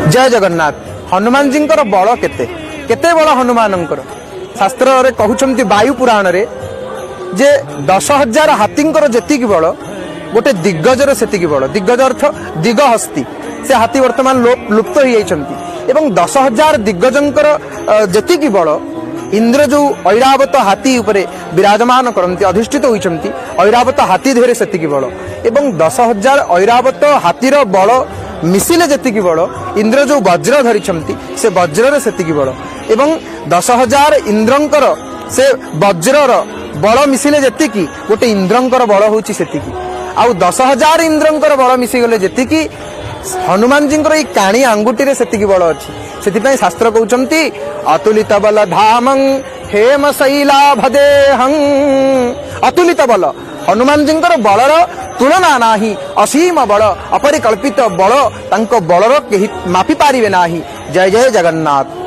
जय जगन्नाथ। हनुमान जी बल केते केते बल हनुमानंकर शास्त्र रे कहउछंती वायु पुराण रे जे 10,000 हाथींकर जेतिकी बल गोटे दिग्गजर सेतिकी बल। दिग्गज अर्थ दिगहस्ती से हाथी वर्तमान लुप्त हो जाइछंती एवं 10,000 दिग्गजंकर जेतिकी बल इंद्र जो ऐरावत हाथी उपरे विराजमान करती अधिष्ठित होइछंती ऐरावत हाथी धेरे सेतिकी बल एवं 10,000 ऐरावत हाथीर बल मिसिले जेतिकी बल इंद्र जो वज्र धरिछंती से वज्रर सेतिकी बल एवं 10,000 इंद्रंकर से वज्रर बल मिसिले जेतिकी गोटे इंद्रंकर बल होउची सेतिकी आउ 10,000 इंद्रंकर बल मिसी गले जेतिकी हनुमान जी काणी आंगुठी रे सेतिकी बल अछि। सेतिपय शास्त्र कहउचंती अतुलित बल धामं हेम शैलाभदेहं। अतुलित बल हनुमान जी बलर तुलना नाही असीम बल अपरिकल्पित बल तांको बलर केही मापी पारिबे नाही। जय जय जगन्नाथ।